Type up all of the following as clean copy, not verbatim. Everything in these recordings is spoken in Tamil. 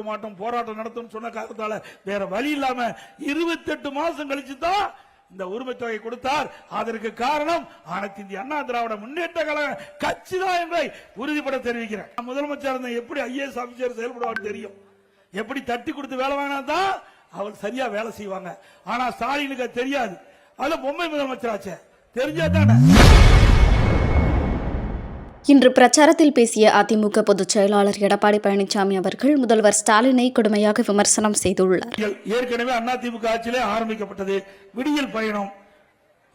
மாட்டோம் போராட்டம் நடத்தும் சொன்ன காரணத்தால வேற வழி இல்லாம 28 மாசம் கழிச்சு தான் இந்த உரிமை தொகை கொடுத்தார். அதற்கு காரணம் அனைத்து இந்திய அண்ணா திராவிட முன்னேற்ற கழக கட்சி தான் என்பதை உறுதிப்பட தெரிவிக்கிறேன். முதலமைச்சர் எப்படி ஐஏஎஸ் ஆபீசர் செயல்படுவார் தெரியும். எப்படி தட்டி கொடுத்து வேலை வாங்கினா தான் அவர் சரியா வேலை செய்வாங்க. ஆனா ஸ்டாலினுக்கு தெரியாது. அதுல பொம்மை முதலமைச்சராச்சே தெரிஞ்சா தானே. இன்று பிரச்சாரத்தில் பேசிய அதிமுக பொதுச் செயலாளர் எடப்பாடி பழனிசாமி அவர்கள் முதல்வர் ஸ்டாலினை கடுமையாக விமர்சனம் செய்துள்ளார். ஏற்கனவே அதிமுக ஆட்சியிலே ஆரம்பிக்கப்பட்டது விடியல் பயணம்.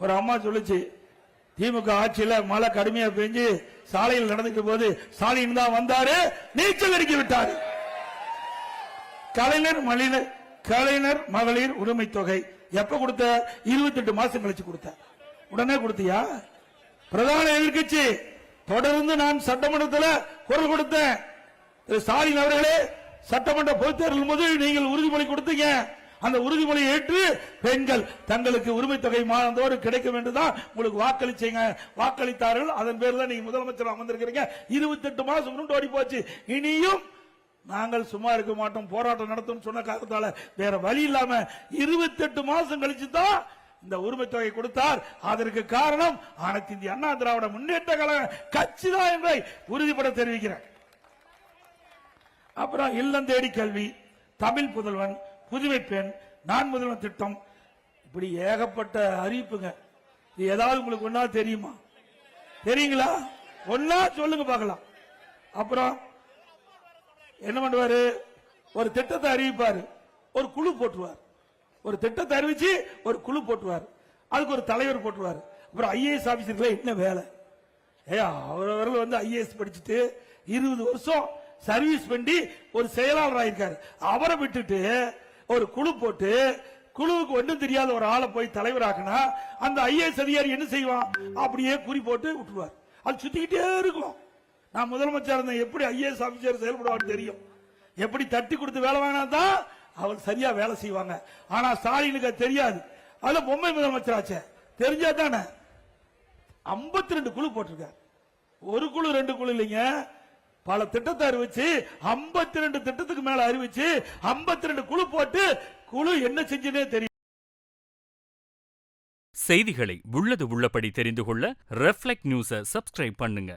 ஒரு அம்மா சொல்லுச்சு, திமுக ஆட்சியில மழை கடுமையா பெஞ்சு சாலையில் நடந்துட்டு போது ஸ்டாலின் தான் வந்தாரு, நீச்சல் அடிக்க விட்டாரு. கலைஞர் மகளிர் உரிமை தொகை எப்ப கொடுத்த? 28 மாசம் கழிச்சு கொடுத்த. உடனே கொடுத்தியா? பிரதான எதிர்க்கட்சி தொடர்ந்து நான் சட்டமன்றத்தில் குரல் கொடுத்தேன். ஸ்டாலின் அவர்களே, சட்டமன்ற பொதுத் தேர்தல் போது நீங்கள் உறுதிமொழி கொடுத்தீங்க. அந்த உறுதிமொழியை ஏற்று பெண்கள் தங்களுக்கு உரிமை தொகை மாதந்தோறும் கிடைக்கும் என்றுதான் உங்களுக்கு வாக்களிச்சீங்க. வாக்களித்தார்கள். அதன் பேர் தான் நீங்க முதலமைச்சர் அமர்ந்திருக்கிறீங்க. 28 மாசம் முன்னோடி ஓடி போச்சு. இனியும் நாங்கள் சும்மா இருக்க மாட்டோம் போராட்டம் நடத்தும் சொன்ன காரணத்தால வேற வழி இல்லாம 28 மாசம் கழிச்சு தான் இந்த உரிமை தொகை கொடுத்தார். அதற்கு காரணம் அனைத்து இந்திய அண்ணா திராவிட முன்னேற்ற கழக கட்சி தான் என்பதை உறுதிப்பட தெரிவிக்கிறேன். அப்புறம் இல்லம் தேடி கல்வி, தமிழ் புதல்வன், புதுமை பெண், நான் முதல்வன் திட்டம், இப்படி ஏகப்பட்ட அறிவிப்புங்க. இது ஏதாவது உங்களுக்கு ஒன்னா தெரியுமா? தெரியுங்களா? ஒன்னா சொல்லுங்க பார்க்கலாம். அப்புறம் என்ன பண்ணுவாரு? ஒரு திட்டத்தை அறிவிப்பாரு, ஒரு குழு போட்டுருவார். ஒரு திட்டத்தை அறிவிச்சு ஒரு குழு போட்டுவார், அதுக்கு ஒரு தலைவர் போட்டுவார். அப்புறம் ஐஏஎஸ் ஆபீசர்கள் என்ன வேலை? அவர்கள் ஐஏஎஸ் படிச்சுட்டு 20 வருஷம் சர்வீஸ் பண்ணி ஒரு செயலாளர் ஆயிருக்காரு. அவரை விட்டுட்டு ஒரு குழு போட்டு குழுவுக்கு ஒன்றும் தெரியாத ஒரு ஆளை போய் தலைவராக்குனா அந்த ஐஏஎஸ் அதிகாரி என்ன செய்வான்? அப்படியே குறி போட்டு விட்டுருவார். அது சுத்திக்கிட்டே இருக்கும். நான் முதலமைச்சர் எப்படி ஐஏஎஸ் ஆபீசர் செயல்படுவார் தெரியும். எப்படி தட்டி கொடுத்து வேலை வாங்கினா தான் அவர் சரியா வேலை செய்வாங்க. ஆனா ஸ்டாலினுக்கு தெரியாது. அதுல பொம்மை முதலமைச்சராச்சே தெரிஞ்சா தானே. 52 குழு போட்டிருக்காரு. ஒரு குழு 2 குழு இல்லைங்க, பல திட்டத்தை அறிவிச்சு 52 திட்டத்துக்கு மேல அறிவிச்சு 52 குழு போட்டு குழு என்ன செஞ்சுனே தெரியும். செய்திகளை உள்ளது உள்ளபடி தெரிந்து கொள்ள ரெஃப்ளெக்ட் நியூஸை சப்ஸ்கிரைப் பண்ணுங்க.